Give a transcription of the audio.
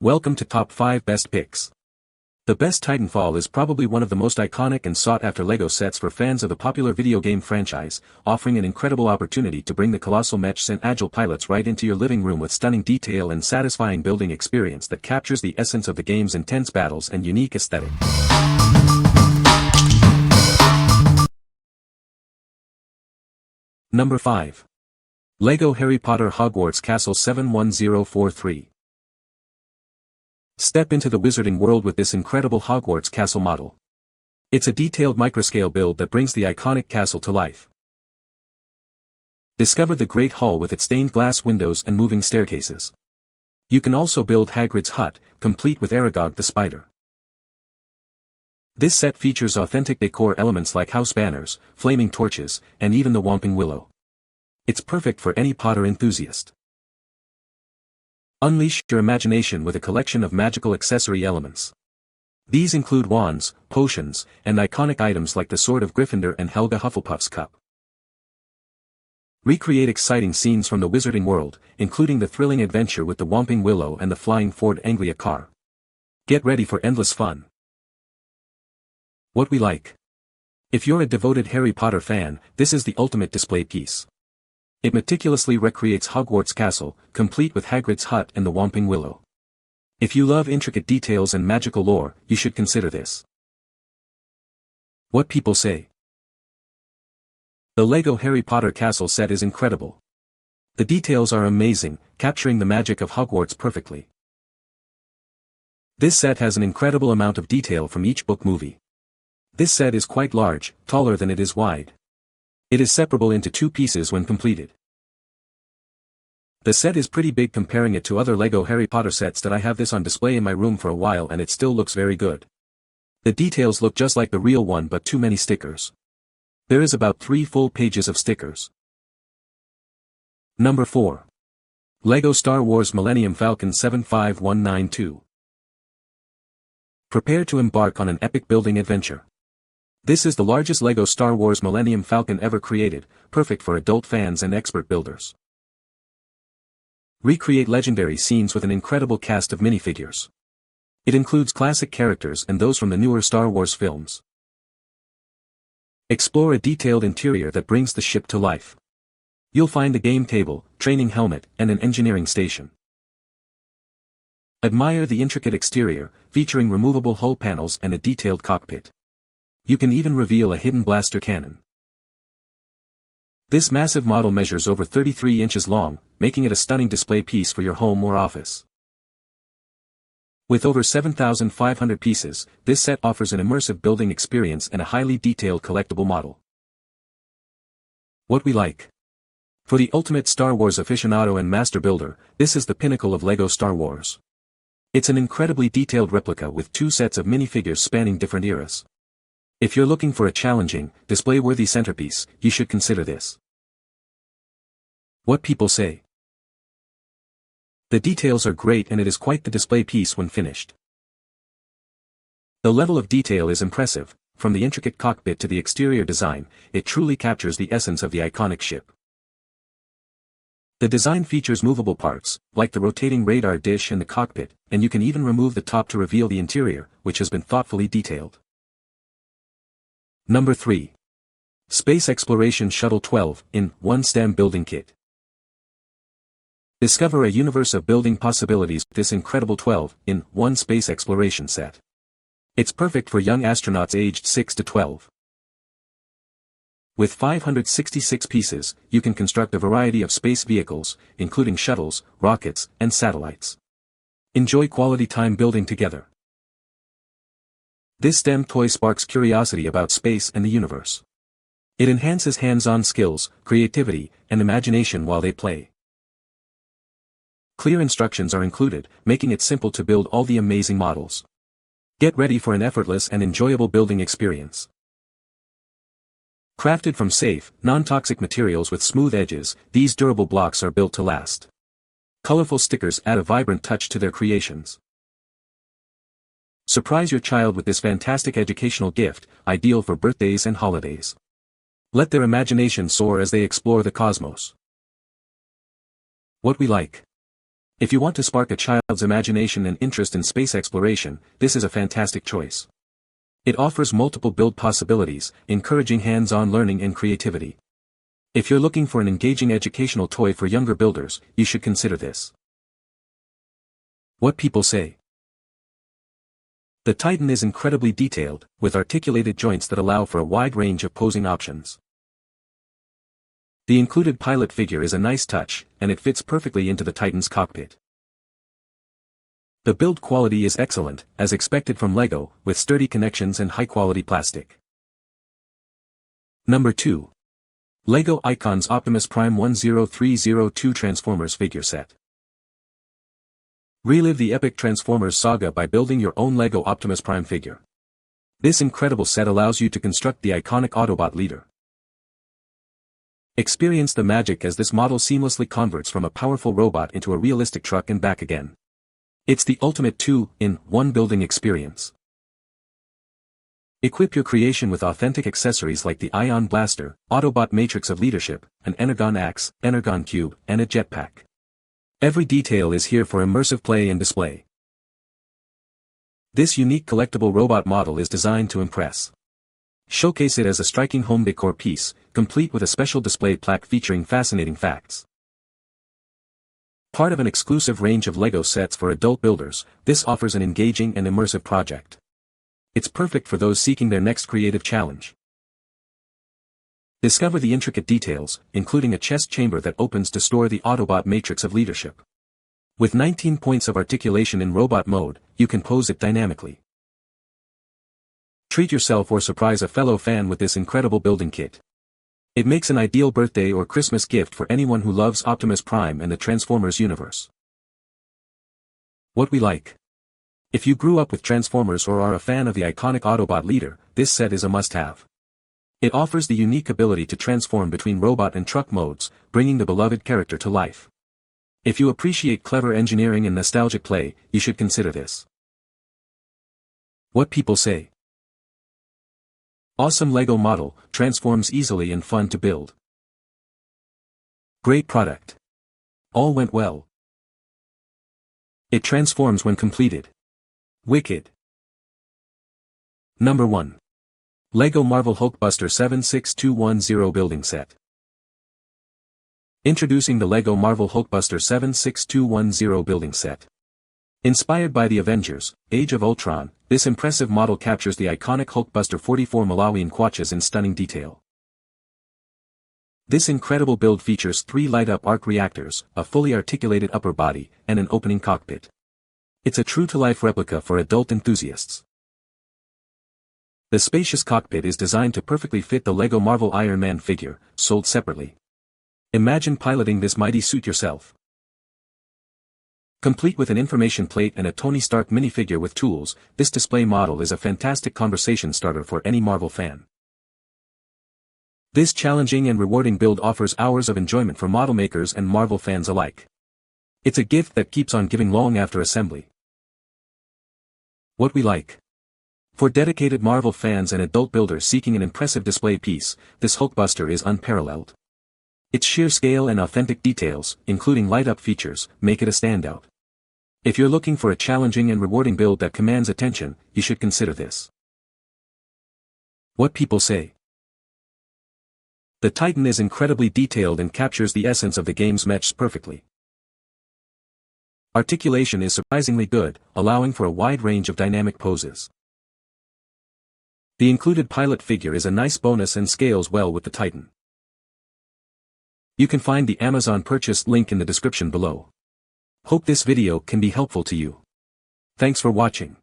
Welcome to Top 5 Best Picks. The best Titanfall is probably one of the most iconic and sought-after LEGO sets for fans of the popular video game franchise, offering an incredible opportunity to bring the colossal mechs and agile pilots right into your living room with stunning detail and satisfying building experience that captures the essence of the game's intense battles and unique aesthetic. Number 5. LEGO Harry Potter Hogwarts Castle 71043. Step into the wizarding world with this incredible Hogwarts castle model. It's a detailed microscale build that brings the iconic castle to life. Discover the Great Hall with its stained glass windows and moving staircases. You can also build Hagrid's hut, complete with Aragog the spider. This set features authentic decor elements like house banners, flaming torches, and even the Whomping Willow. It's perfect for any Potter enthusiast. Unleash your imagination with a collection of magical accessory elements. These include wands, potions, and iconic items like the Sword of Gryffindor and Helga Hufflepuff's cup. Recreate exciting scenes from the wizarding world, including the thrilling adventure with the Whomping Willow and the flying Ford Anglia car. Get ready for endless fun. What we like. If you're a devoted Harry Potter fan, this is the ultimate display piece. It meticulously recreates Hogwarts Castle, complete with Hagrid's hut and the Whomping Willow. If you love intricate details and magical lore, you should consider this. What people say. The LEGO Harry Potter Castle set is incredible. The details are amazing, capturing the magic of Hogwarts perfectly. This set has an incredible amount of detail from each book movie. This set is quite large, taller than it is wide. It is separable into two pieces when completed. The set is pretty big comparing it to other LEGO Harry Potter sets that I have this on display in my room for a while and it still looks very good. The details look just like the real one but too many stickers. There is about 3 full pages of stickers. Number 4. LEGO Star Wars Millennium Falcon 75192. Prepare to embark on an epic building adventure. This is the largest LEGO Star Wars Millennium Falcon ever created, perfect for adult fans and expert builders. Recreate legendary scenes with an incredible cast of minifigures. It includes classic characters and those from the newer Star Wars films. Explore a detailed interior that brings the ship to life. You'll find a game table, training helmet, and an engineering station. Admire the intricate exterior, featuring removable hull panels and a detailed cockpit. You can even reveal a hidden blaster cannon. This massive model measures over 33 inches long, making it a stunning display piece for your home or office. With over 7,500 pieces, this set offers an immersive building experience and a highly detailed collectible model. What we like. For the ultimate Star Wars aficionado and master builder, this is the pinnacle of LEGO Star Wars. It's an incredibly detailed replica with 2 sets of minifigures spanning different eras. If you're looking for a challenging, display-worthy centerpiece, you should consider this. What people say. The details are great and it is quite the display piece when finished. The level of detail is impressive, from the intricate cockpit to the exterior design, it truly captures the essence of the iconic ship. The design features movable parts, like the rotating radar dish and the cockpit, and you can even remove the top to reveal the interior, which has been thoughtfully detailed. Number 3. Space Exploration Shuttle 12 in 1 STEM Building Kit. Discover a universe of building possibilities with this incredible 12 in 1 space exploration set. It's perfect for young astronauts aged 6 to 12. With 566 pieces, you can construct a variety of space vehicles, including shuttles, rockets, and satellites. Enjoy quality time building together. This STEM toy sparks curiosity about space and the universe. It enhances hands-on skills, creativity, and imagination while they play. Clear instructions are included, making it simple to build all the amazing models. Get ready for an effortless and enjoyable building experience. Crafted from safe, non-toxic materials with smooth edges, these durable blocks are built to last. Colorful stickers add a vibrant touch to their creations. Surprise your child with this fantastic educational gift, ideal for birthdays and holidays. Let their imagination soar as they explore the cosmos. What we like. If you want to spark a child's imagination and interest in space exploration, this is a fantastic choice. It offers multiple build possibilities, encouraging hands-on learning and creativity. If you're looking for an engaging educational toy for younger builders, you should consider this. What people say. The Titan is incredibly detailed, with articulated joints that allow for a wide range of posing options. The included pilot figure is a nice touch, and it fits perfectly into the Titan's cockpit. The build quality is excellent, as expected from LEGO, with sturdy connections and high-quality plastic. Number 2. LEGO Icons Optimus Prime 10302 Transformers Figure Set. Relive the epic Transformers saga by building your own LEGO Optimus Prime figure. This incredible set allows you to construct the iconic Autobot leader. Experience the magic as this model seamlessly converts from a powerful robot into a realistic truck and back again. It's the ultimate 2-in-1 building experience. Equip your creation with authentic accessories like the Ion Blaster, Autobot Matrix of Leadership, an Energon Axe, Energon Cube, and a jetpack. Every detail is here for immersive play and display. This unique collectible robot model is designed to impress. Showcase it as a striking home decor piece, complete with a special display plaque featuring fascinating facts. Part of an exclusive range of LEGO sets for adult builders, this offers an engaging and immersive project. It's perfect for those seeking their next creative challenge. Discover the intricate details, including a chest chamber that opens to store the Autobot Matrix of Leadership. With 19 points of articulation in robot mode, you can pose it dynamically. Treat yourself or surprise a fellow fan with this incredible building kit. It makes an ideal birthday or Christmas gift for anyone who loves Optimus Prime and the Transformers universe. What we like. If you grew up with Transformers or are a fan of the iconic Autobot leader, this set is a must-have. It offers the unique ability to transform between robot and truck modes, bringing the beloved character to life. If you appreciate clever engineering and nostalgic play, you should consider this. What people say. Awesome LEGO model, transforms easily and fun to build. Great product. All went well. It transforms when completed. Wicked. Number 1. LEGO Marvel Hulkbuster 76210 Building Set. Introducing the LEGO Marvel Hulkbuster 76210 Building Set. Inspired by the Avengers, Age of Ultron, this impressive model captures the iconic Hulkbuster 44 Malawian Quatches in stunning detail. This incredible build features 3 light-up arc reactors, a fully articulated upper body, and an opening cockpit. It's a true-to-life replica for adult enthusiasts. The spacious cockpit is designed to perfectly fit the LEGO Marvel Iron Man figure, sold separately. Imagine piloting this mighty suit yourself. Complete with an information plate and a Tony Stark minifigure with tools, this display model is a fantastic conversation starter for any Marvel fan. This challenging and rewarding build offers hours of enjoyment for model makers and Marvel fans alike. It's a gift that keeps on giving long after assembly. What we like. For dedicated Marvel fans and adult builders seeking an impressive display piece, this Hulkbuster is unparalleled. Its sheer scale and authentic details, including light-up features, make it a standout. If you're looking for a challenging and rewarding build that commands attention, you should consider this. What people say. The Titan is incredibly detailed and captures the essence of the game's mechs perfectly. Articulation is surprisingly good, allowing for a wide range of dynamic poses. The included pilot figure is a nice bonus and scales well with the Titan. You can find the Amazon purchase link in the description below. Hope this video can be helpful to you. Thanks for watching.